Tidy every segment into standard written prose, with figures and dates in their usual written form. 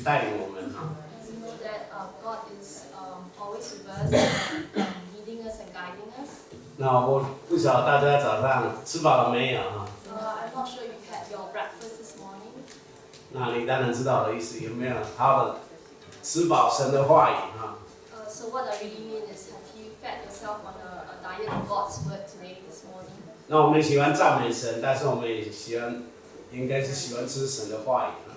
带领我们哈。We know that God is always with us, leading us and guiding us. 那我不晓得大家早上吃饱了没有哈？ I'm not sure you had your breakfast this morning. 那你当然知道我的意思，有没有好好的吃饱神的话语哈？ So what I really mean is, have you fed yourself on a diet of God's word today, this morning? 那我们喜欢赞美神，但是我们也喜欢，应该是喜欢吃神的话语哈。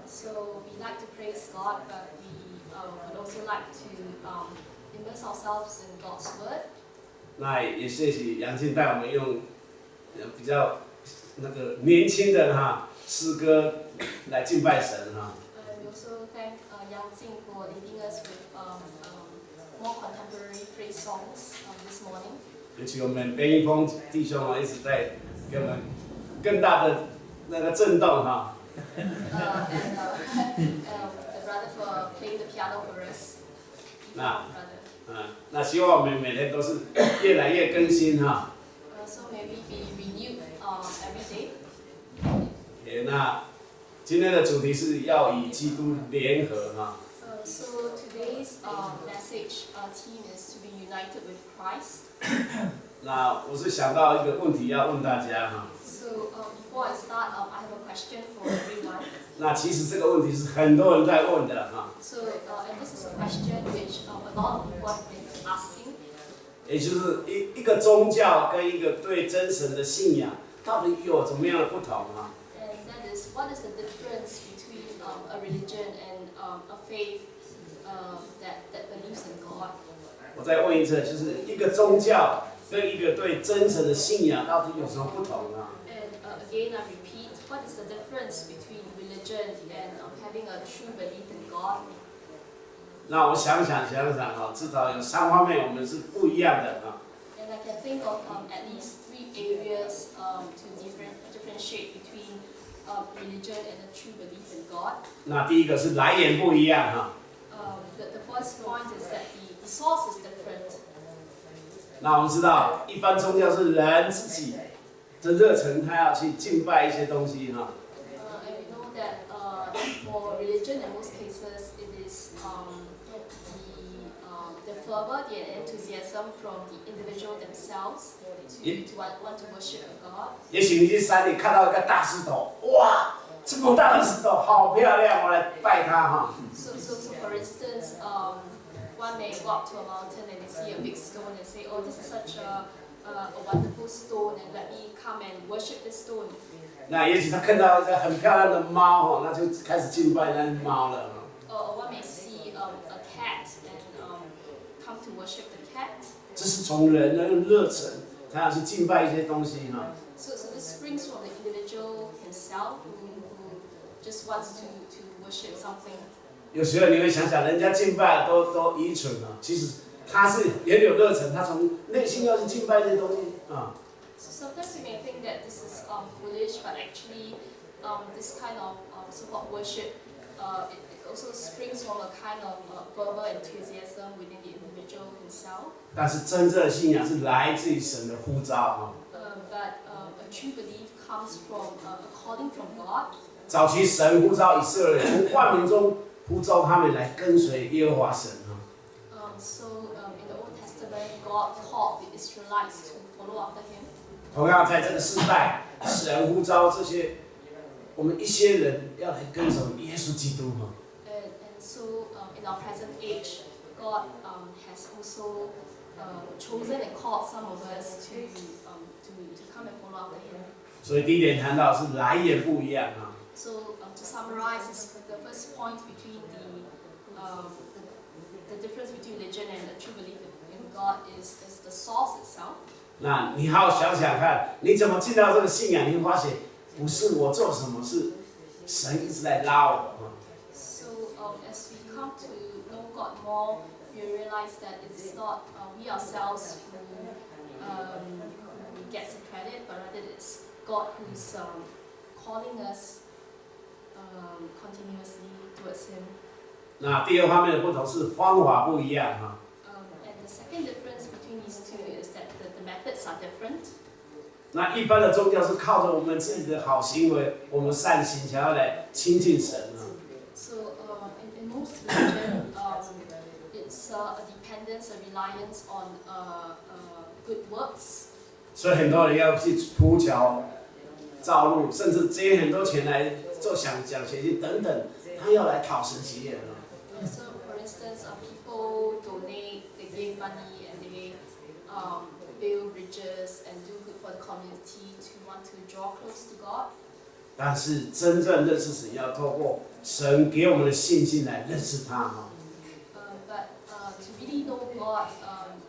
So we like to praise God, but we would also like to immerse ourselves in God's word. 那也谢谢杨静带我们用比较那个年轻的哈诗歌来敬拜神哈。We also thank Yang Jing for leading us with more contemporary praise songs this morning. 尤其我们边一峰弟兄啊，一直在给我们更大的那个震动哈。And the brother for playing the piano for us. 那希望我们每天都是越来越更新哈。So may we be renewed every day. 那今天的主题是要与基督联合哈。So today's message theme is to be united with Christ. 那我是想到一个问题要问大家哈。So before I start, I have a question for everyone. 那其实这个问题是很多人在问的哈。So and this is a question which a lot of people have been asking. 也就是一个宗教跟一个对真神的信仰，到底有怎么样的不同啊？ And that is, what is the difference between a religion and a faith that believes in God? 我再问一次，就是一个宗教跟一个对真神的信仰到底有什么不同啊？ And again, I repeat, what is the difference between religion and having a true belief in God? 那我想想哈，至少有3方面我们是不一样的啊。 And I can think of at least 3 areas to differentiate between religion and a true belief in God. 那第一个是来源不一样哈。The first point is that the source is different. 那我们知道，一般宗教是人自己的热忱，他要去敬拜一些东西哈。 And we know that for religion, in most cases, it is the fervor, the enthusiasm from the individual themselves to want to worship God. 也许你去山里看到一个大石头，哇，这么大的石头好漂亮，我来拜它哈。 So for instance, one may go up to a mountain and they see a big stone and say, "Oh, this is such a wonderful stone, and let me come and worship this stone." 那也许他看到一个很漂亮的猫哈，那就开始敬拜那猫了。 Or one may see a cat and come to worship the cat. 这是从人的热忱，他要去敬拜一些东西哈。 So this springs from the individual himself who just wants to worship something. 有时候你会想想，人家敬拜都愚蠢啊，其实他是也有热忱，他从内心要去敬拜这些东西啊。 So sometimes you may think that this is foolish, but actually, this kind of so-called worship, it also springs from a kind of fervor, enthusiasm within the individual himself. 但是真正的信仰是来自于神的呼召啊。But a true belief comes from a calling from God. 早期神呼召以色列人从万民中呼召他们来跟随耶和华神啊。So in the Old Testament, God called the Israelites to follow after Him. 同样在这个时代，神呼召这些我们一些人要来跟随耶稣基督哈。 And so in our present age, God has also chosen and called some of us to come and follow after Him. 所以第一点谈到是来源不一样啊。 So to summarize, the first point between the difference between religion and a true belief in God is the source itself. 那你好好想想看，你怎么进到这个信仰？你会发现，不是我做什么，是神一直在拉我啊。 So as we come to know God more, we realize that it's not we ourselves who gets the credit, but rather it's God who's calling us continuously towards Him. 那第二方面的不同是方法不一样哈。 And the second difference between these two is that the methods are different. 那一般的宗教是靠着我们自己的好行为，我们善行，想要来亲近神啊。So religion, it's a dependence, a reliance on good works. 所以很多人要去铺桥造路，甚至借很多钱来做奖学金等等，他要来讨神喜悦。So, for instance, people donate, they give money, and they build bridges and do good for the community to want to draw close to God. 但是真正认识神，要透过神给我们的信心来认识他。But to really know God,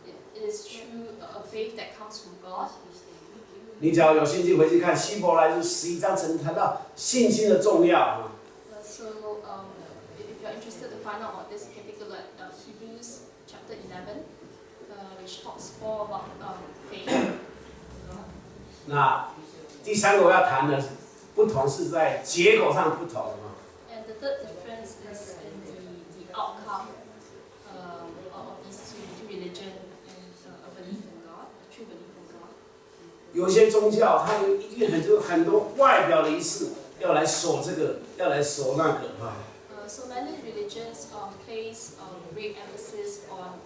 it is through a faith that comes from God. 你只要有兴趣回去看希伯来书11章，曾谈到信心的重要。So, if you're interested to find out about this particular Hebrews chapter 11, which talks more about faith. 那第三个我要谈的不同是在结果上不同。And the third difference is in the outcome of these two religion and a belief in God, a true belief in God. 有些宗教它有一定很多外表的仪式，要来守这个，要来守那个。So many religions place great emphasis on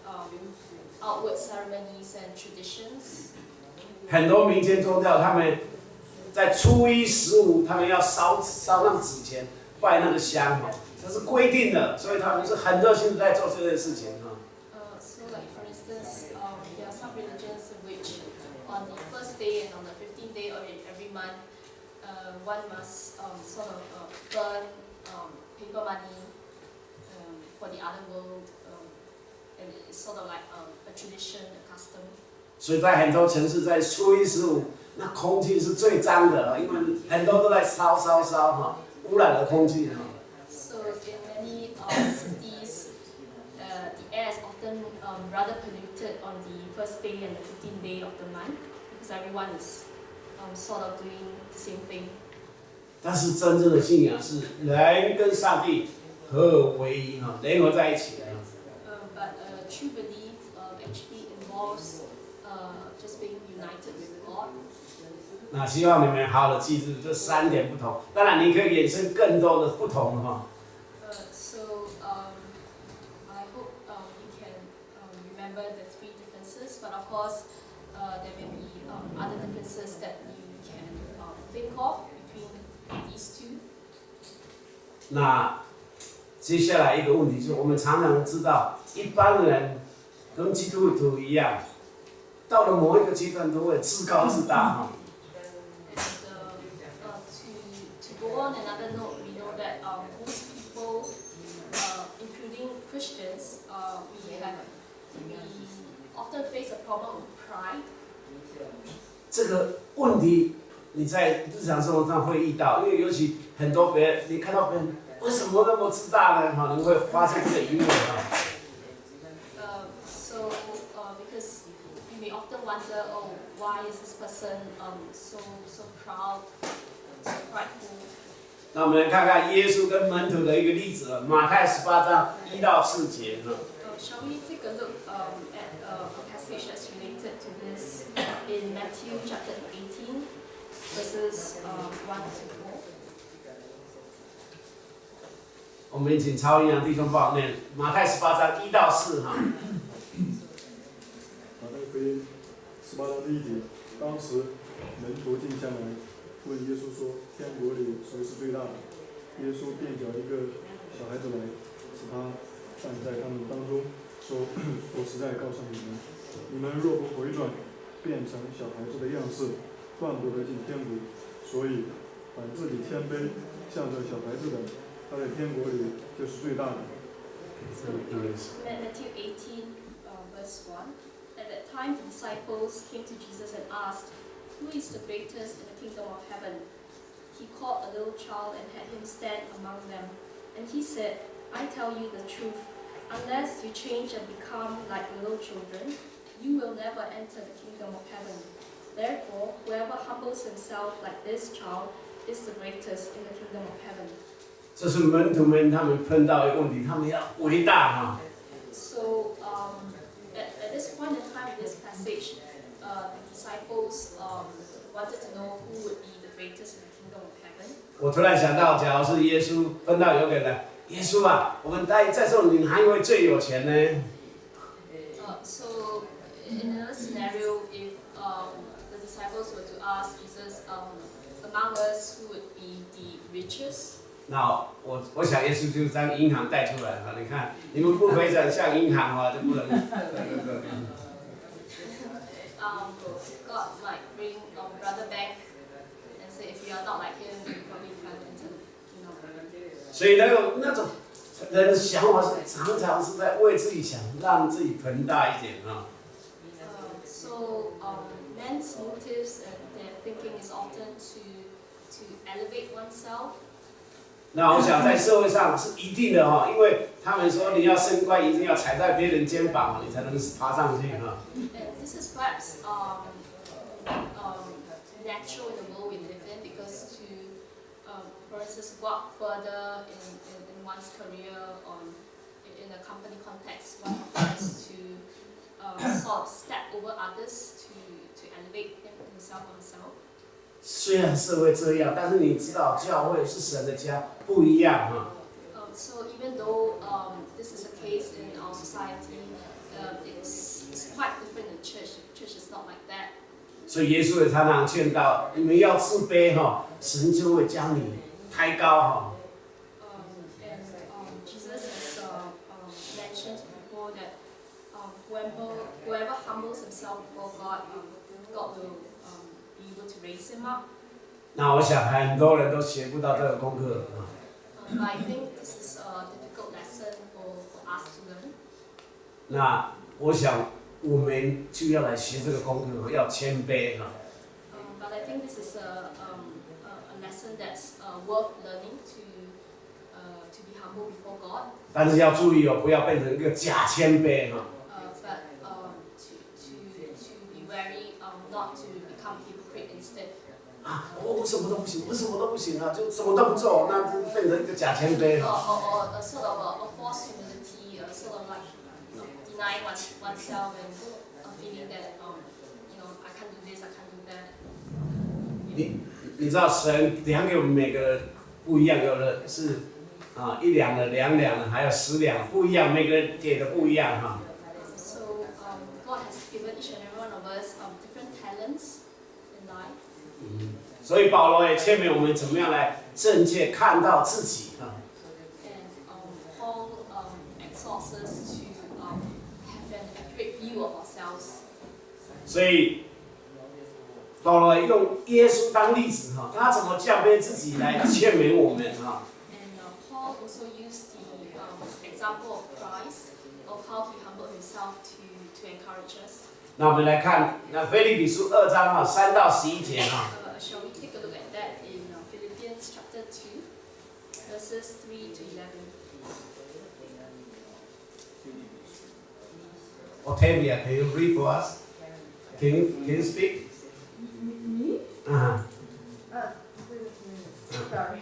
outward ceremonies and traditions. 很多民间宗教，他们在初一、15，他们要烧上纸钱，拜那个香，这是规定的，所以他们是很热心的在做这件事情。So, like for instance, there are some religions in which on the first day and on the 15th day of every month, one must sort of burn paper money for the other world, and it's sort of like a tradition, a custom. 所以在很多城市，在初一、15，那空气是最脏的，因为很多都在烧，污染了空气。So in many cities, the air is often rather polluted on the first day and the 15th day of the month because everyone is sort of doing the same thing. 但是真正的信仰是人跟上帝合而为一，联合在一起。But true belief actually involves just being united with God. 那希望你们好好的记住这3点不同，当然你可以衍生更多的不同So I hope you can remember the 3 differences, but of course there may be other differences that you can think of between these 2. 那接下来一个问题就是，我们常常知道一般人跟基督徒一样，到了某一个阶段都会自高自大。To go on another note, we know that most people, including Christians, we often face a problem with pride. 这个问题你在日常生活上会遇到，因为尤其很多别人，你看到别人为什么那么自大呢？你会发现这个疑问。So because you may often wonder, oh, why is this person so proud, so prideful? 那我们来看看耶稣跟门徒的一个例子，马太18章1到4节。Shall we take a look at a passage that's related to this in Matthew chapter 18, verses 1 to 4? 我们请超营养弟兄帮我念马太18章1到4。马太福音18章1节，当时门徒静下来，问耶稣说：“天国里谁是最大的？”耶稣便叫一个小孩子来，使他站在他们当中，说：“我实在告诉你们，你们若不回转，变成小孩子的样式，断不得进天国。所以，凡自己谦卑，像这小孩子的，他在天国里就是最大的。” Matthew 18, verse 1. At that time, the disciples came to Jesus and asked, "Who is the greatest in the kingdom of heaven?" He called a little child and had him stand among them. And he said, "I tell you the truth, unless you change and become like little children, you will never enter the kingdom of heaven. Therefore, whoever humbles himself like this child is the greatest in the kingdom of heaven." 这是门徒们他们碰到一个问题，他们要伟大。 So at this point in time in this passage, the disciples wanted to know who would be the greatest in the kingdom of heaven. 我突然想到，假如是耶稣碰到有个人，耶稣啊，我们在座你哪一位最有钱呢？ So in another scenario, if the disciples were to ask Jesus, among us who would be the richest? 那我想耶稣就将银行带出来哈，你看你们不非常像银行哈，就不能。God might bring brother back and say, if you are not like him, you probably can't enter the kingdom. 所以那种人的想法是常常是在为自己想，让自己膨大一点啊。So men's motives and their thinking is often to elevate oneself. 那我想在社会上是一定的哈，因为他们说你要升官一定要踩在别人肩膀，你才能爬上去哈。And this is perhaps natural in the world we live in, because for instance, walk further in one's career or in a company context, one has to sort of step over others to elevate himself or herself. 虽然社会这样，但是你知道教会是神的家，不一样哈。So even though this is a case in our society, it's quite different in church. Church is not like that. 所以耶稣也常常劝告你们要自卑哈，神就会将你抬高哈。And Jesus has mentioned before that whoever humbles himself before God, God will be able to raise him up. 那我想很多人都学不到这个功课啊。But I think this is a difficult lesson for us to learn. 那我想我们就要来学这个功课，要谦卑哈。But I think this is a lesson that's worth learning to be humble before God. 但是要注意哦，不要变成一个假谦卑哈。But to be wary, not to become hypocrite instead. 啊，我什么都不行，我什么都不行啊，就什么都不做，那就变成一个假谦卑哈。Or a sort of a false humility, sort of like denying oneself and feeling that I can't do this, I can't do that. 你知道神量给我们每个人不一样，有的是1两的、2两的，还有10两，不一样，每个人给的不一样哈。So God has given each and every one of us different talents in life. 所以保罗也劝勉我们怎么样来正确看到自己哈。And Paul exhorts us to have an accurate view of ourselves. 所以保罗用耶稣当例子哈，他怎么降卑自己来劝勉我们哈。And Paul also used the example of Christ, of how he humbled himself to encourage us. 那我们来看那腓立比书2章3到11节哈。Shall we take a look at that in Philippians chapter 2, verses 3 to 11? Octavia, can you read for us? Can you speak? Me? Uh-huh. Sorry.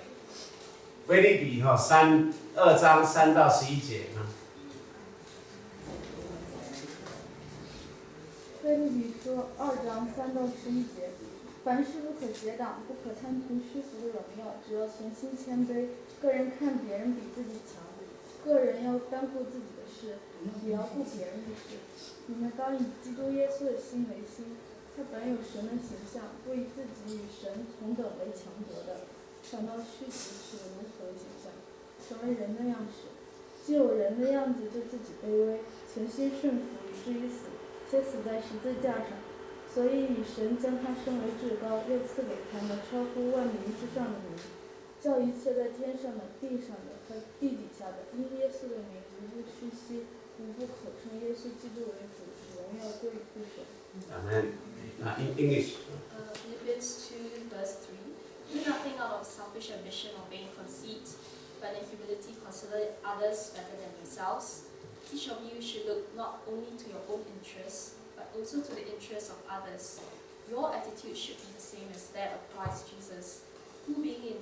腓立比2章3到11节啊。腓立比书2章3到11节，凡事不可结党，不可贪图虚浮的荣耀，只要存心谦卑。个人看别人比自己强，个人要担负自己的事，也要顾别人的事。你们当以基督耶稣的心为心，他本有神的形象，不以自己与神同等为强夺的，反倒虚己，取了如何的形象，成为人的样式。既有人的样子，就自己卑微，全心顺服，以至于死，且死在十字架上。所以以神将他升为至高，又赐给他那超乎万名之上的名，叫一切在天上的、地上的和地底下的，因耶稣的名，无不屈膝，无不口称耶稣基督为主，使荣耀归于父神。Amen. In English. Philippians 2, verse 3. Do nothing out of selfish ambition or vain conceit, but in humility consider others better than yourselves. Each of you should look not only to your own interests, but also to the interests of others. Your attitude should be the same as that of Christ Jesus, who being in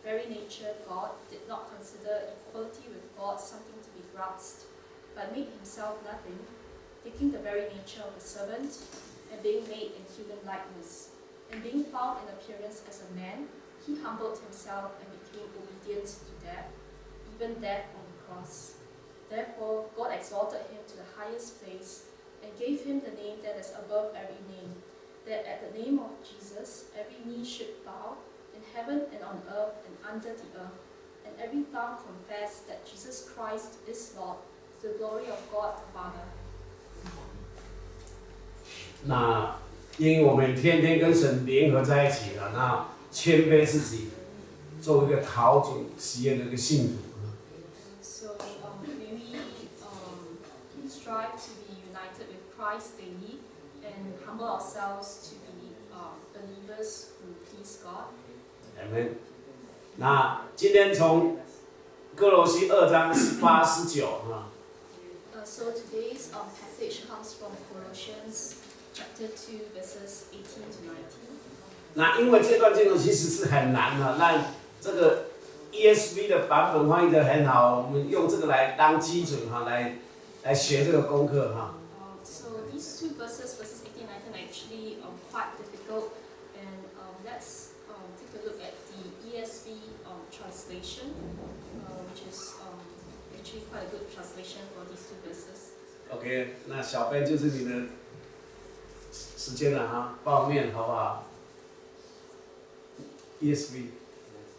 very nature God, did not consider equality with God something to be grasped, but made himself nothing, taking the very nature of a servant, and being made in human likeness. And being found in appearance as a man, he humbled himself and became obedient to death, even death on the cross. Therefore, God exalted him to the highest place and gave him the name that is above every name, that at the name of Jesus every knee should bow, in heaven and on earth and under the earth, and every tongue confess that Jesus Christ is Lord, to the glory of God the Father. 那因为我们天天跟神联合在一起了，那谦卑自己，做一个讨主喜悦的一个信徒。So may we strive to be united with Christ daily and humble ourselves to be believers who please God. Amen. 那今天从哥罗西2章18、19哈。So today's passage comes from Colossians chapter 2 verses 18 to 19. 那因为这段经文其实是很难的，那这个 ESV 的版本翻译的很好，我们用这个来当基准哈，来学这个功课哈。So these two verses, verses 18 and 19, are actually quite difficult, and let's take a look at the ESV translation, which is actually quite a good translation for these two verses. OK， 那小编就是你的时间了哈，报面好不好 ？ESV，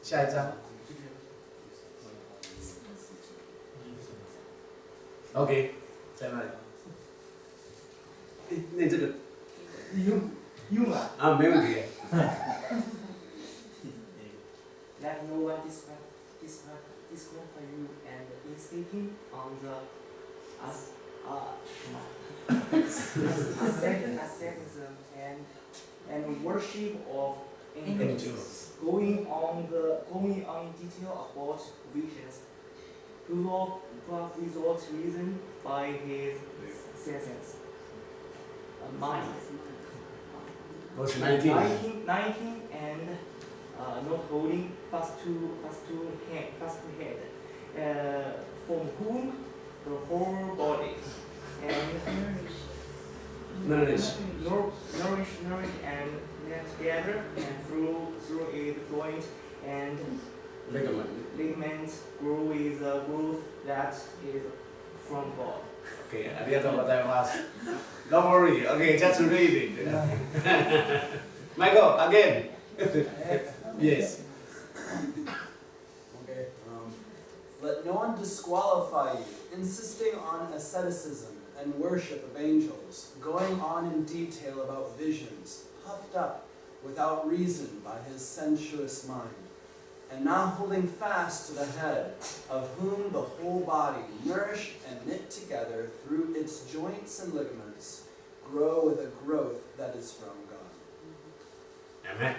下一章。OK， 在那里。念这个。用了。啊，没问题。Let no one disqualify you and insisting on the asceticism and worship of angels, going on in detail about visions, who have without reason by his senses. Mind. Verse 19. 19 and not holding fast to head, from whom the whole body and nourished and knit together and through its joint and ligaments grow with a growth that is from God. Okay, ありがとうございます。Don't worry. Okay, just read it. Michael, again. Yes. Okay. Let no one disqualify you, insisting on asceticism and worship of angels, going on in detail about visions, puffed up without reason by his sensuous mind, and not holding fast to the head, of whom the whole body, nourished and knit together through its joints and ligaments, grow with a growth that is from God. Amen.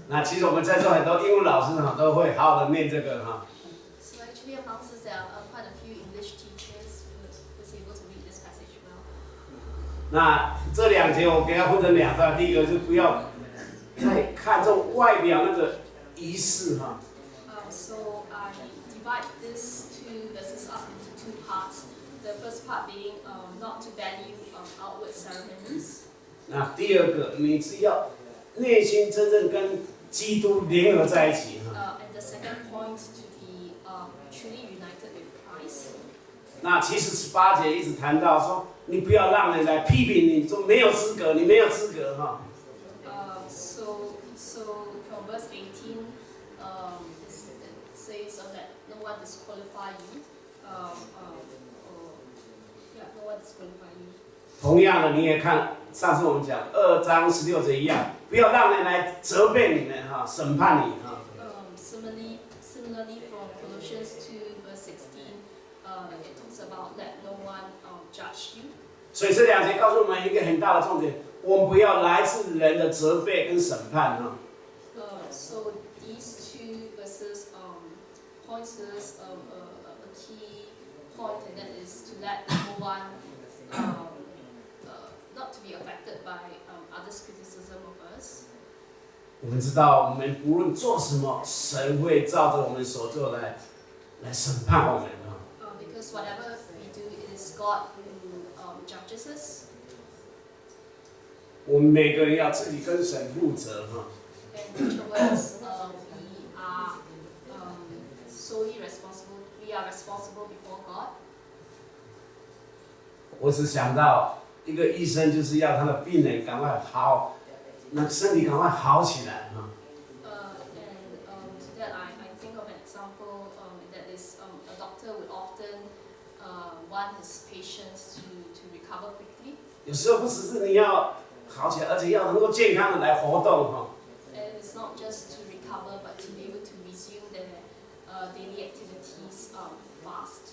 那其实我们在座很多英文老师哈都会好好的念这个哈。So actually amongst us there are quite a few English teachers who was able to read this passage well. 那这2节我给它分成2段，第一个是不要太看重外表那个仪式哈。So I divide these two verses up into two parts. The first part being not to value outward ceremonies. 那第二个，你是要内心真正跟基督联合在一起哈。And the second point to be truly united with Christ. 那其实18节一直谈到说，你不要让人来批评你，说没有资格，你没有资格哈。So from verse 18, it says that no one disqualify you. No one disqualify you. 同样的，你也看上次我们讲2章16节一样，不要让人来责备你们哈，审判你哈。Similarly from Colossians 2 verse 16, it talks about let no one judge you. 所以这2节告诉我们一个很大的重点，我们不要来自人的责备跟审判哈。So these two verses point to us a key point, and that is to let no one not to be affected by others' criticism of us. 我们知道，我们无论做什么，神会照着我们所做来审判我们啊。Because whatever we do, it is God who judges us. 我们每个人要自己跟神负责哈。And each of us, we are solely responsible we are responsible before God. 我只想到一个医生就是要他的病人赶快好，那身体赶快好起来啊。To that I think of an example that is a doctor would often want his patients to recover quickly. 有时候不只是你要好起来，而且要能够健康的来活动哈。And it's not just to recover, but to be able to resume their daily activities fast.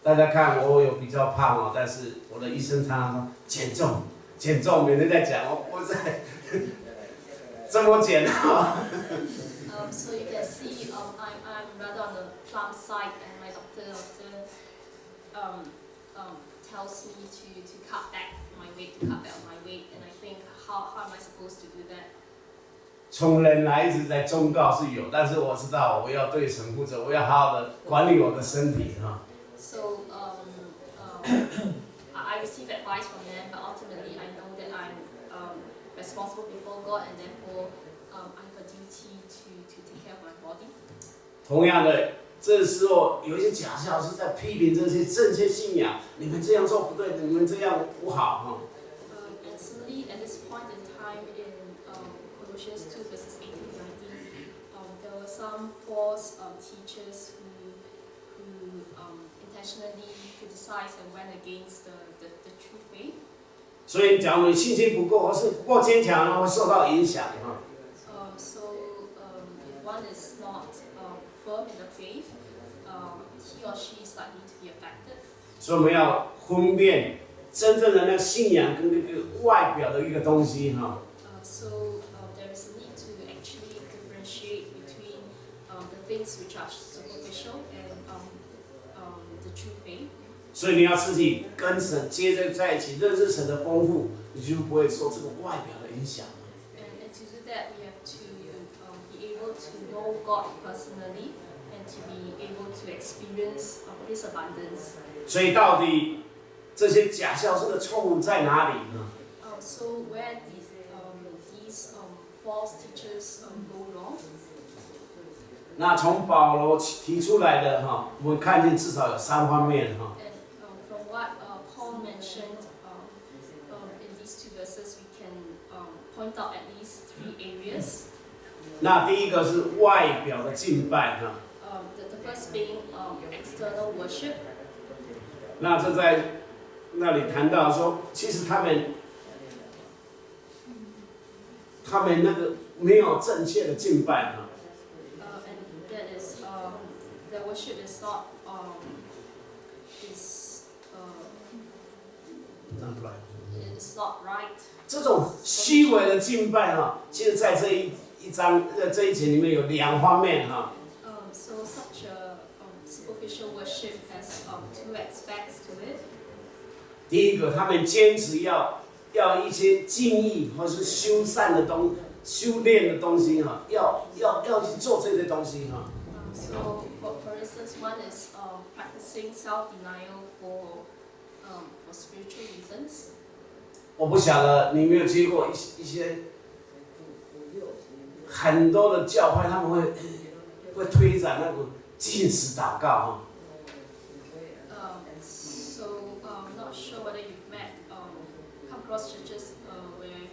大家看我有比较胖哦，但是我的医生常常说减重，减重，每天在讲我在这么减啊。So you can see I'm rather on the plump side, and my doctor often tells me to cut back my weight, and I think how am I supposed to do that? 从人来一直在忠告是有，但是我知道我要对神负责，我要好好的管理我的身体哈。So I receive advice from them, but ultimately I know that I'm responsible before God, and therefore I have a duty to take care of my body. 同样的，这时候有一些假教师在批评这些正确信仰，你们这样做不对，你们这样不好哈。And similarly, at this point in time in Colossians 2 verses 18 to 19, there were some false teachers who intentionally criticized and went against the true faith. 所以，假如你信心不够，或是不够坚强，那会受到影响哈。So if one is not firm in the faith, he or she is likely to be affected. 所以我们要分辨真正的那个信仰跟那个外表的一个东西哈。So there is a need to actually differentiate between the things which are superficial and the true faith. 所以你要自己跟神接着在一起，认识神的丰富，你就不会受这个外表的影响。And to do that, we have to be able to know God personally and to be able to experience His abundance. 所以到底这些假教师的错误在哪里呢？ So where these false teachers go wrong? 那从保罗提出来的哈，我们看见至少有3方面哈。And from what Paul mentioned in these 2 verses, we can point out at least 3 areas. 那第一个是外表的敬拜哈。The first being external worship. 那这在那里谈到说，其实他们那个没有正确的敬拜哈。And that is the worship is not is not right. 这种虚伪的敬拜哈，其实在这一节里面有2方面哈。So such a superficial worship has 2 aspects to it. 第一个，他们坚持要一些敬意或是修炼的东西哈，要去做这些东西哈。So for instance, one is practicing self-denial for spiritual reasons. 我不晓得你有没有接过一些很多的教会，他们会推展那种禁食祷告哈。So I'm not sure whether you've come across churches where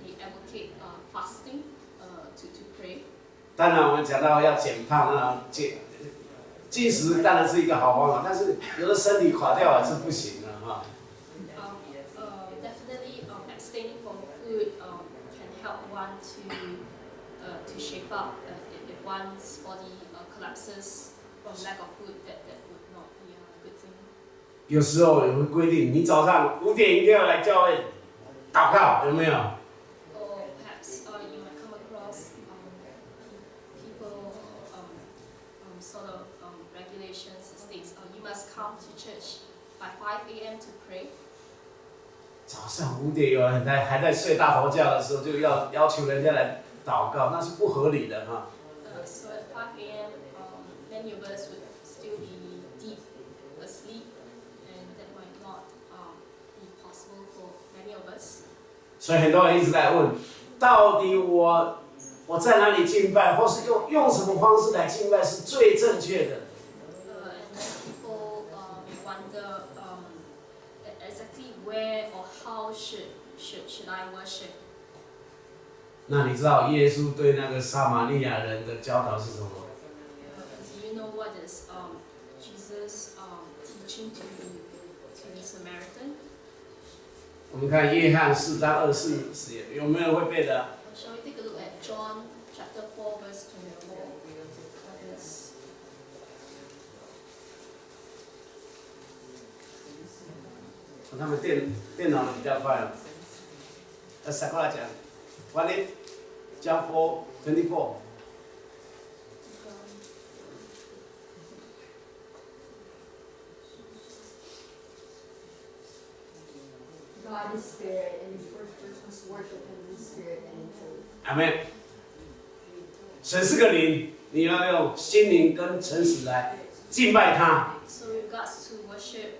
they advocate fasting to pray. 当然，我们讲到要减胖啊，禁食当然是一个好方法，但是有的身体垮掉了是不行的哈。Definitely, abstaining from food can help one to shape up. If one's body collapses from lack of food, that would not be a good thing. 有时候也会规定，你早上5点一定要来教会祷告，有没有？ Or perhaps you might come across people sort of regulations that states you must come to church by 5 a.m. to pray. 早上5点有人还在睡大头觉的时候，就要求人家来祷告，那是不合理的哈。So at 5 a.m., many of us would still be deep asleep, and that might not be possible for many of us. 所以很多人一直在问，到底我我在哪里敬拜，或是用什么方式来敬拜是最正确的。And then people may wonder exactly where or how should I worship. 那你知道耶稣对那个撒玛利亚人的教导是什么？ Do you know what is Jesus teaching to the Samaritan? 我们看约翰4章24节，有没有人会背的？ Shall we take a look at John chapter 4 verse 24? What is 他们电脑比较快了。反过来讲，What is John 4:24？ God is spirit, and his first fruits must worship him in spirit and in truth. 阿妹，神是个灵，你要用心灵跟诚实来敬拜他。 So with regards to worship,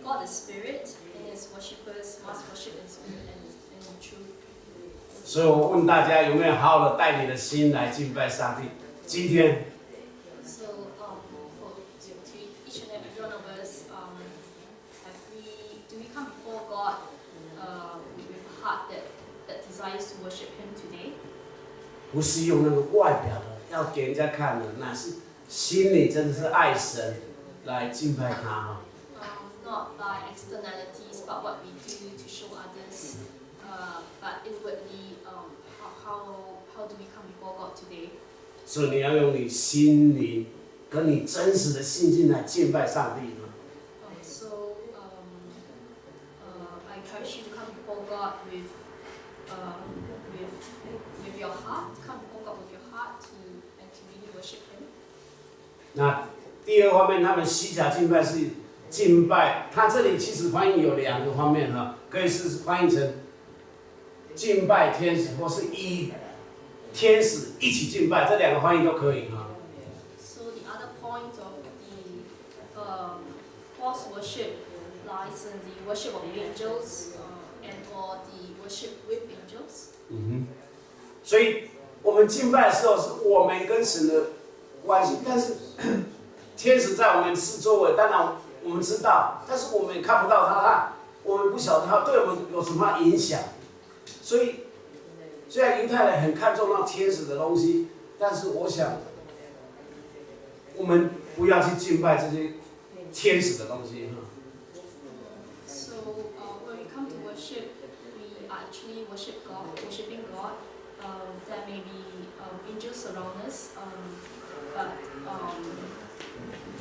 God is spirit, and his worshippers must worship in spirit and in truth. 所以我问大家，有没有好好的带你的心来敬拜上帝？今天， So to each and every one of us, do we come before God with a heart that desires to worship him today? 不是用那个外表的，要给人家看的，乃是心里真的是爱神来敬拜他哈。 Not by externalities, but what we do to show others. But inwardly, how do we come before God today? 所以你要用你心灵跟你真实的信心来敬拜上帝哈。 So I encourage you to come before God with your heart. Come before God with your heart and to really worship Him. 那第二方面，他们西甲敬拜是敬拜，它这里其实翻译有2个方面哈，可以是翻译成敬拜天使，或是以天使一起敬拜，这2个翻译都可以哈。 So the other point of the false worship lies in the worship of angels and or the worship with angels. 所以我们敬拜的时候是我们跟神的关系，但是天使在我们四周围，当然我们知道，但是我们也看不到他，我们不晓得他对我们有什么影响。所以虽然犹太人很看重那天使的东西，但是我想我们不要去敬拜这些天使的东西哈。 So when we come to worship, we actually worship God, worshiping God. There may be angels around us, but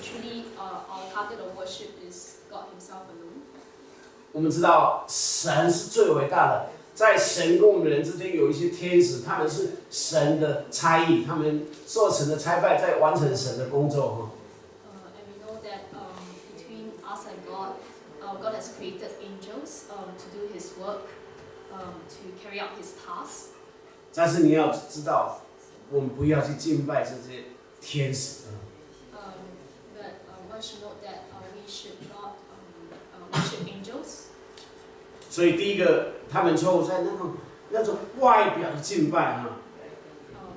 truly our target of worship is God Himself alone. 我们知道神是最伟大的，在神跟我们人之间有一些天使，他们是神的差役，他们受神的差派，在完成神的工作哈。 And we know that between us and God, God has created angels to do His work, to carry out His tasks. 但是你要知道，我们不要去敬拜这些天使啊。 But one should note that we should not worship angels. 所以第一个，他们错误在那种外表的敬拜哈。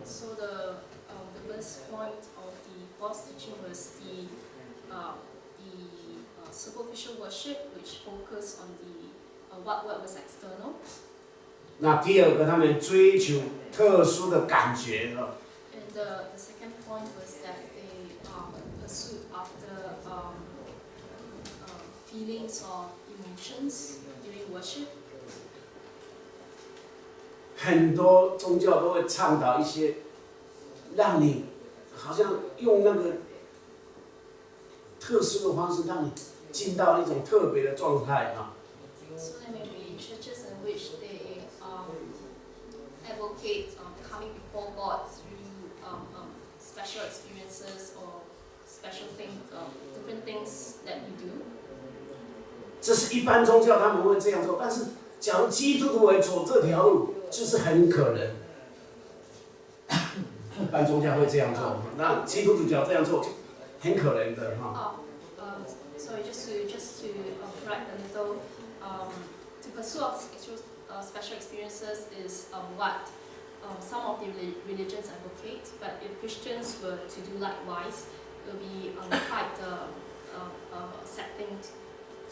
So the first point of the false teaching was the superficial worship, which focused on the what was external. 那第二个，他们追求特殊的感觉哈。 And the second point was that they pursued after feelings or emotions during worship. 很多宗教都会倡导一些，让你好像用那个特殊的方式，让你进到一种特别的状态啊。 So there may be churches in which they advocate coming before God through special experiences or special things, different things that you do. 这是一般宗教他们会这样做，但是假如基督徒会走这条路，就是很可能。一般宗教会这样做，那基督徒只要这样做，就很可能的哈。Sorry, just to correct a little, to pursue special experiences is what some of the religions advocate, but if Christians were to do likewise, it will be quite a sad thing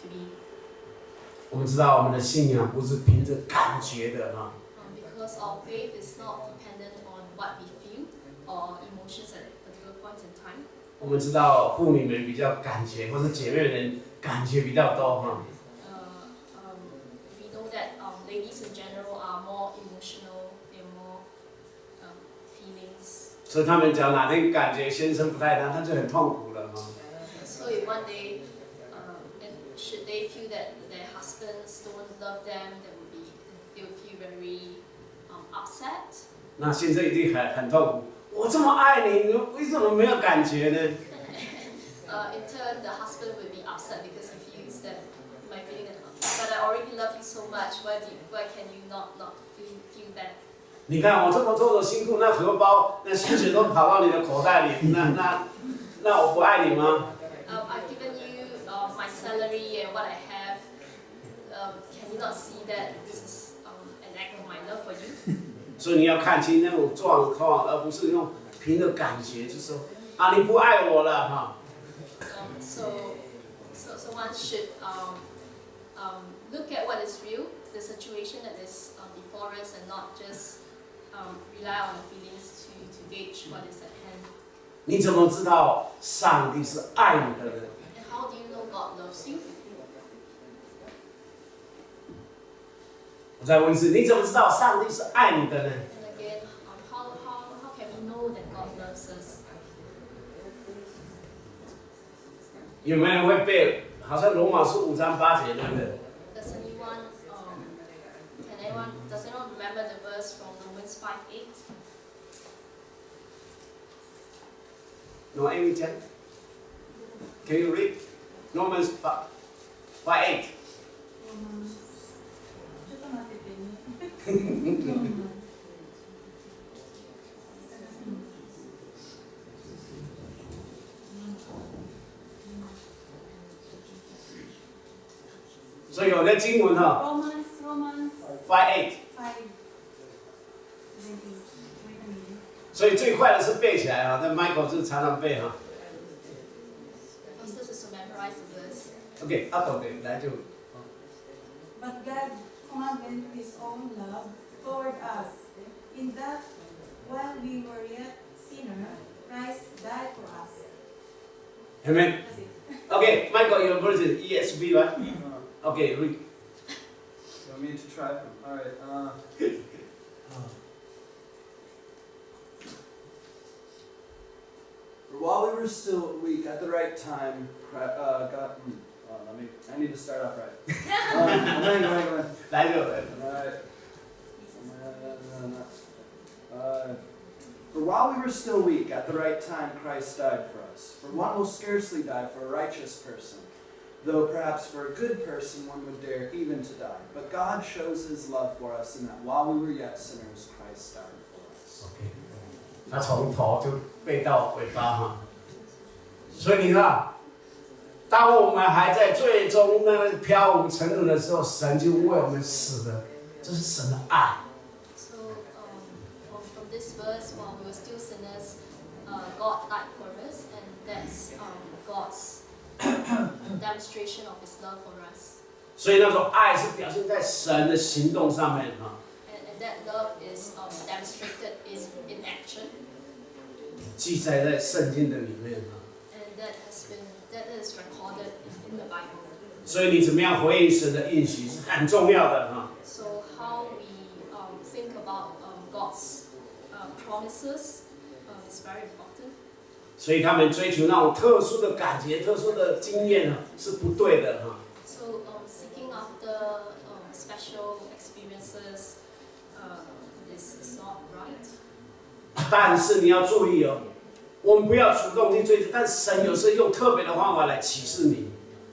to be. 我们知道我们的信仰不是凭着感觉的哈。Because our faith is not dependent on what we feel or emotions at a particular point in time. 我们知道妇女们比较感觉，或者姐妹们感觉比较多哈。We know that ladies in general are more emotional, they're more feelings. 所以他们只要哪天感觉先生不太当，他就很痛苦了哈。So if one day, and should they feel that their husbands don't love them, they will feel very upset. 那先生一定很痛苦。我这么爱你，你为什么没有感觉呢？ In turn, the husband will be upset because he feels that my feeling that, but I already love you so much. Why can you not feel that? 你看我这么做的辛苦，那荷包、那薪水都跑到你的口袋里，那我不爱你吗？ I've given you my salary and what I have. Can you not see that this is an act of my love for you? 所以你要看清那种状况，而不是用凭着感觉，就说啊你不爱我了哈。So one should look at what is real, the situation that is before us, and not just rely on the feelings to gauge what is at hand. 你怎么知道上帝是爱你的人？ And how do you know God loves you? 我再问一次，你怎么知道上帝是爱你的呢？ And again, how can we know that God loves us? 有没有人会背？好像罗马书5章8节，对不对？ Does anyone remember the verse from Romans 5:8? No, Amy Chan. Can you read Romans 5:8? 所以有的经文哈 Romans 5:8， 5. 所以最快的是背起来哈，那 Michael 是常常背哈。The first is to memorize the verse. OK， 阿斗对，来就。 But God commanded His own love toward us, in that while we were yet sinners, Christ died for us. Amen. That's it. OK, Michael, your version ESV, right? OK, read. You want me to try? All right. For while we were still weak, at the right time, God. I need to start off right. Go ahead. 来就。 For while we were still weak, at the right time Christ died for us. For one will scarcely die for a righteous person, though perhaps for a good person one would dare even to die. But God shows His love for us in that while we were yet sinners, Christ died for us. OK， 他从头就背到尾巴哈。所以你看，当我们还在最终那个飘舞沉沦的时候，神就为我们死了，这是神的爱。 So from this verse, while we were still sinners, God died for us, and that's God's demonstration of His love for us. 所以那种爱是表现在神的行动上面哈。 And that love is demonstrated in action. 记载在圣经的里面哈。 And that is recorded in the Bible. 所以你怎么样回应神的应许是很重要的哈。 So how we think about God's promises is very important. 所以他们追求那种特殊的感觉、特殊的经验呢，是不对的哈。 So seeking after special experiences is not right. 但是你要注意哦，我们不要主动去追求，但神有时候用特别的方法来启示你。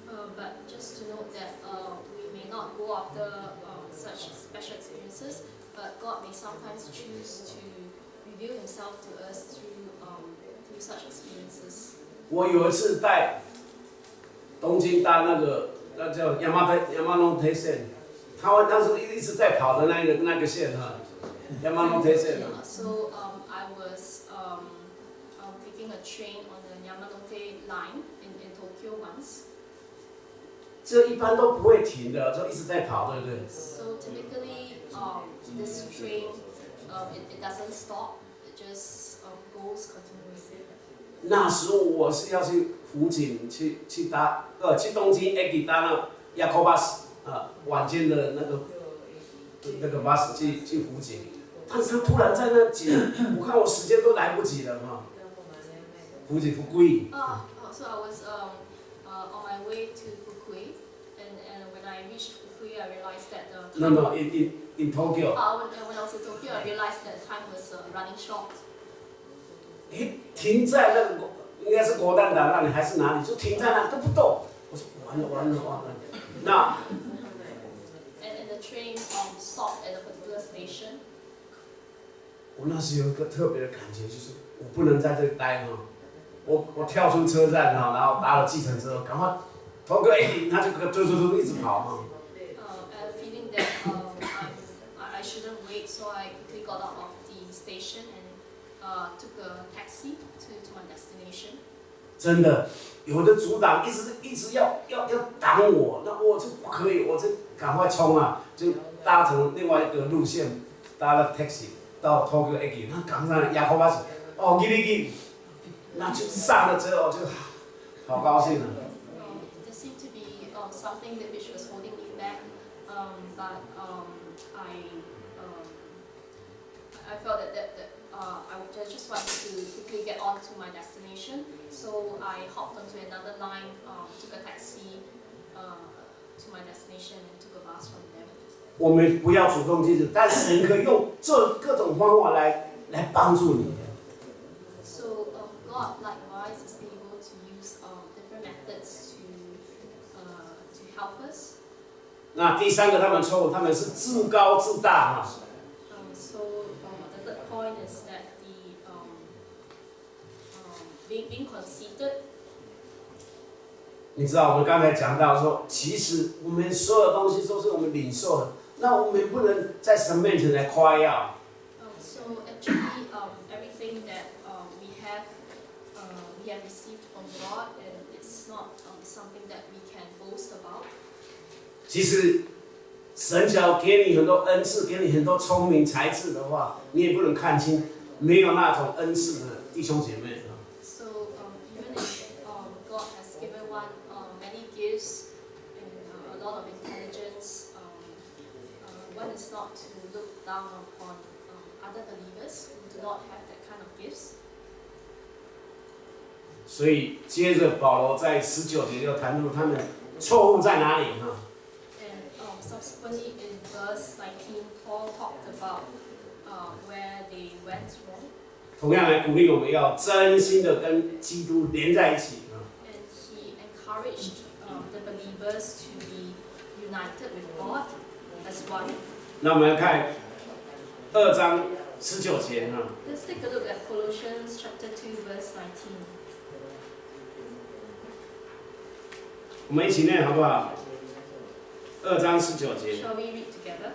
But just to note that we may not go after such special experiences, but God may sometimes choose to reveal Himself to us through such experiences. 我有一次带东京搭那叫亚马龙铁线，他当时一直在跑的那个线哈，山手線。 So I was taking a train on the Yamanote line in Tokyo once. 这一般都不会停的，就一直在跑，对不对？ So typically, this train it doesn't stop. It just goes continuously. 那时候我是要去福井去东京駅搭那夜行バス晚间的那个巴士去福井，但是他突然在那紧，我看我时间都来不及了哈。福井福贵。So I was on my way to Fukui, and when I reached Fukui, I realized that the time. No, in Tokyo. When I was in Tokyo, I realized that time was running short. 停在那个应该是国蛋岛那里还是哪里，就停在那都不动。我说完了。那 And the train stopped at a particular station. 我那时有一个特别的感觉，就是我不能在这里待哈。我跳出车站哈，然后搭了计程车，赶快投个 A， 他就一直跑哈。Feeling that I shouldn't wait, so I quickly got out of the station and took a taxi to my destination. 真的，有的阻挡一直要挡我，那我就不可以，我就赶快冲啊，就搭乘另外一个路线，搭了 taxi 到 Tokyo駅，那赶上夜行巴士，给，那就上了车，我就好高兴啊。There seemed to be something which was holding me back, but I felt that I just wanted to quickly get on to my destination, so I hopped onto another line, took a taxi to my destination and took a bus from there. 我们不要主动积极，但神可以用这各种方法来帮助你。So God likewise is able to use different methods to help us. 那第三个他们错误，他们是自高自大哈。So the third point is that being conceited. 你知道我们刚才讲到说，其实我们所有东西都是我们领受的，那我们不能在神面前来夸耀。So actually, everything that we have received from God, and it's not something that we can boast about. 其实，神只要给你很多恩赐，给你很多聪明才智的话，你也不能看清没有那种恩赐的弟兄姐妹。So even if God has given one many gifts and a lot of intelligence, one is not to look down upon other believers who do not have that kind of gifts. 所以接着保罗在19节就谈出他们错误在哪里哈。And subsequently in verse 19, Paul talked about where they went wrong. 同样来鼓励我们要真心的跟基督连在一起啊。And he encouraged the believers to be united with God as one. 那我们来看2章19节哈。Let's take a look at Colossians chapter 2, verse 19. 我们一起念好不好？2章19节。 Shall we read together?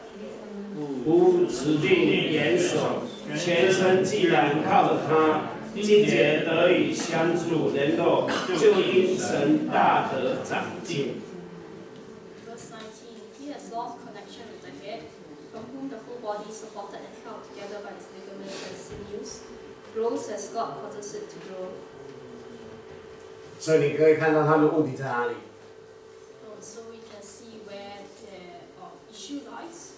吾指定严守，全身既然靠着他，经节得以相助，能够就因神大得长进。 Verse 19. He has lost connection with the head, from whom the whole body is supported and held together by its ligaments and sinews, grows as God causes it to grow. 所以你可以看到他们问题在哪里。 So we can see where the issue lies.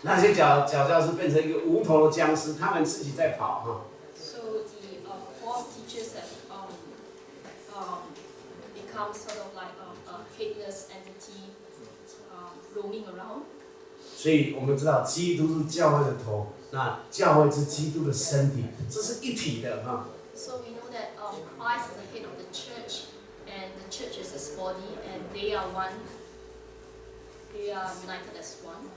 那些脚是变成一个无头的僵尸，他们自己在跑哈。 So the false teachers have become sort of like a headless entity roaming around. 所以我们知道基督是教会的头，那教会是基督的身体，这是一体的哈。 So we know that Christ is the head of the church, and the church is his body, and they are one. They are united as one.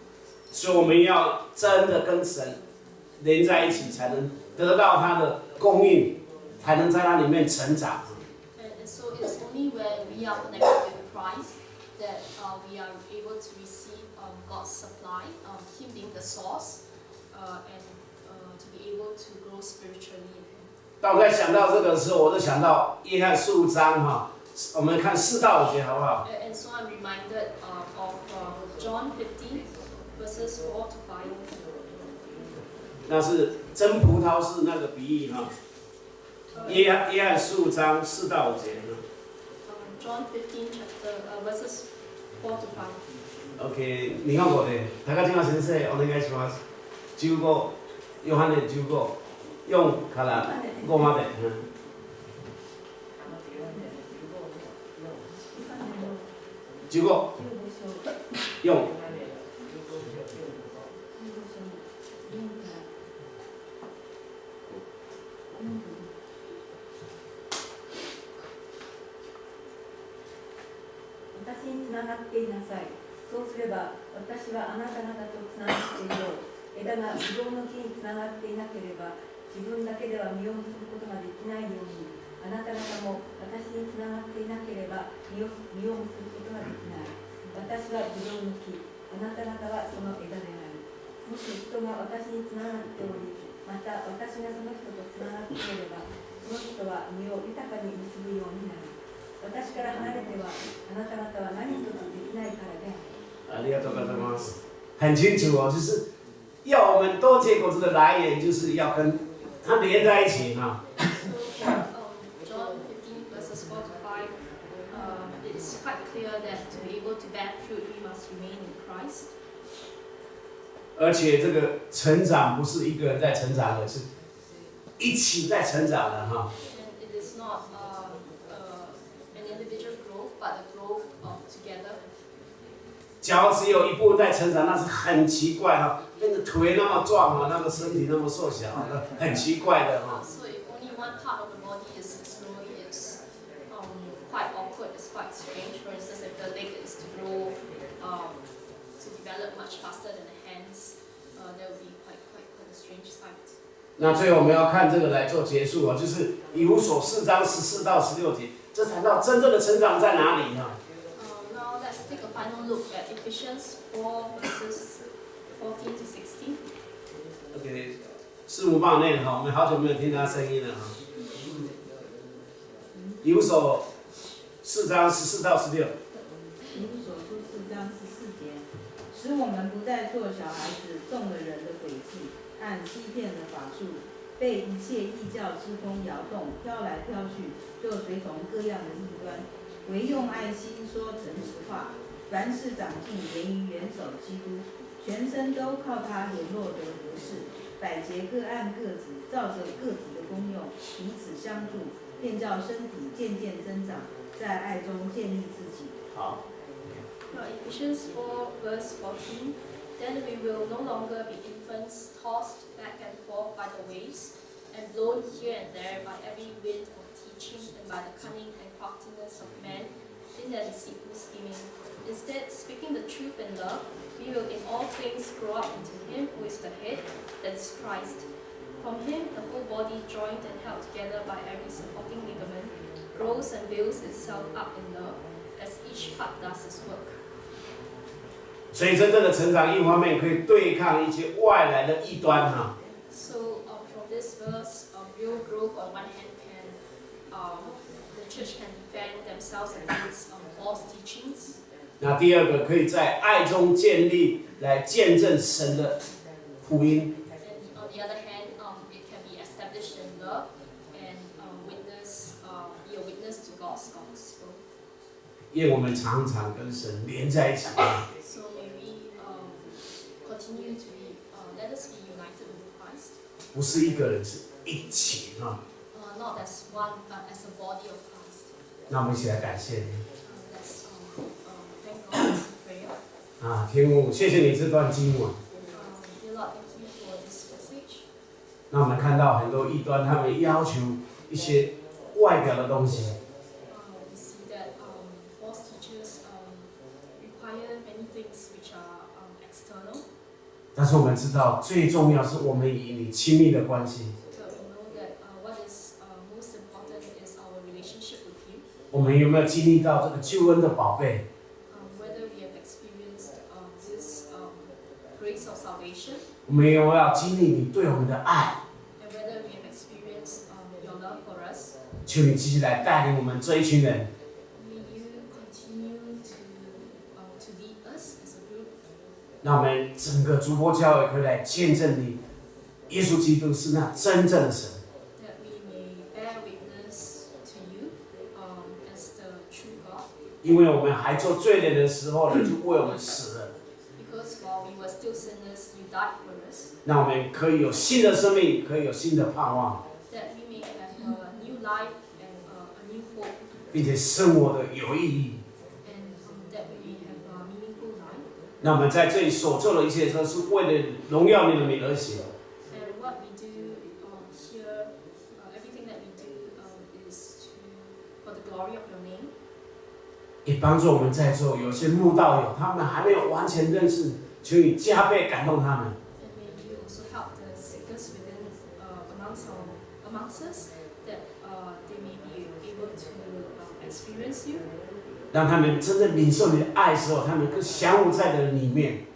所以我们要真的跟神连在一起，才能得到他的供应，才能在那里面成长。 And so it's only when we are connected with Christ that we are able to receive God's supply, Him being the source, and to be able to grow spiritually in Him. 当我在想到这个的时候，我就想到约翰15章哈，我们看4到5节好不好？ And so I'm reminded of John 15, verses 4 to 5. 那是真葡萄是那个比喻哈。约翰15章4到5节。John 15, verses 4 to 5. OK， 日本語で高島先生お願いします。15、ヨハネ15、4から5まで。15、4。私につながっていなさい。そうすれば私はあなた方とつながっていよう。枝がブドウの木につながっていなければ自分だけでは実を結ぶことができないように、あなた方も私につながっていなければ実を結ぶことができない。私はブドウの木、あなた方はその枝である。もし人が私につながっており、また私がその人とつながっていれば、その人は実を豊かに結ぶようになる。私から離れてはあなた方は何一つできないからである。ありがとうございます。很清楚哦，就是要我们多结果子的来源，就是要跟它连在一起哈。So John 15 verses 4 to 5, it is quite clear that to be able to bear fruit, we must remain in Christ. 而且这个成长不是一个人在成长的，是一起在成长的哈。And it is not an individual growth, but a growth together. 假如只有一部分在成长，那是很奇怪哈，那个腿那么壮哈，那个身体那么瘦小，很奇怪的哈。So if only one part of the body is growing, it's quite awkward, it's quite strange. For instance, if the leg is to grow, to develop much faster than the hands, that would be quite a strange sight. 那最后我们要看这个来做结束哦，就是以弗所4章14到16节，这谈到真正的成长在哪里呢？ Now let's take a final look at Ephesians 4 verses 14 to 16. OK， 师母帮我念哈，我们好久没有听他声音了哈。以弗所4章14到16。以弗所书4章14节，使我们不再做小孩子，中了人的诡计，按欺骗的法术，被一切异教之风摇动，飘来飘去，就随从各样的异端，唯用爱心说诚实话。凡事长进，连于元首基督，全身都靠他联络得合适，百节各按各职，照着个体的功用，彼此相助，便叫身体渐渐增长，在爱中建立自己。好。Ephesians 4 verse 14. Then we will no longer be infants, tossed back and forth by the waves, and blown here and there by every wind of teaching and by the cunning and craftiness of men in their deceitful scheming. Instead, speaking the truth in love, we will in all things grow up into Him who is the head, that is Christ. From Him, the whole body, joined and held together by every supporting ligament, grows and builds itself up in love, as each part does its work. 所以真正的成长，一方面可以对抗一些外来的异端哈。So from this verse, real growth on one hand the church can defend themselves against false teachings. 那第二个可以在爱中建立，来见证神的福音。 And on the other hand, it can be established in love and be a witness to God's gospel. 愿我们常常跟神连在一起。 So may we continue to be, let us be united with Christ. 不是一个人，是一起哈。Not as one, but as a body of Christ. 那我们一起来感谢你。 Let's thank God in prayer. 啊，天父，谢谢你这段经文。 Dear Lord, thank you for this message. 那我们看到很多异端，他们要求一些外表的东西。 We see that false teachers require many things which are external. 但是我们知道，最重要是我们与你亲密的关系。 But we know that what is most important is our relationship with you. 我们有没有经历到这个救恩的宝贝？ Whether we have experienced this salvation. 我们也要经历你对我们的爱。 And whether we have experienced your love for us, 求你继续来带领我们这一群人， may you continue to lead us as a group. 让我们整个主播教会可以来见证你，耶稣基督是那真正的神。 That we may bear witness to you as the true God. 因为我们还做罪人的时候呢，就为我们死了， Because while we were still sinners, you died for us. 让我们可以有新的生命，可以有新的盼望， That we may have a new life and a new hope. 并且生活的有意义。 And that we may have a meaningful life. 那我们在这里所做的一切，都是为了荣耀你的名而行。 And what we do here, everything that we do is for the glory of your name. 也帮助我们在座有些慕道友，他们还没有完全认识，求你加倍感动他们。 And may you also help the seekers within amongst us, that they may be able to experience you. 让他们真正领受你的爱的时候，他们更降服在的里面。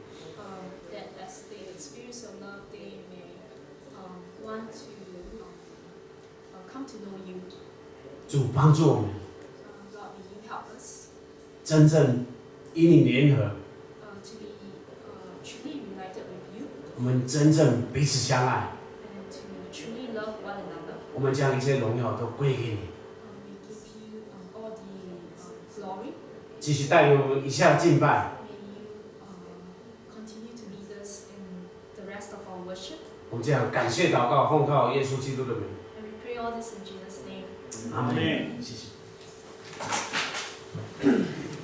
That as they experience your love, they may want to come to know you. 主帮助我们， Lord, may you help us 真正与你联合， to be truly united with you 我们真正彼此相爱， and to truly love one another. 我们将一切荣耀都归给你。 We give you all the glory. 继续带领我们以下的敬拜， May you continue to lead us in the rest of our worship. 我们这样感谢祷告，奉靠耶稣基督的名， And we pray all this in Jesus' name. 阿门。谢谢。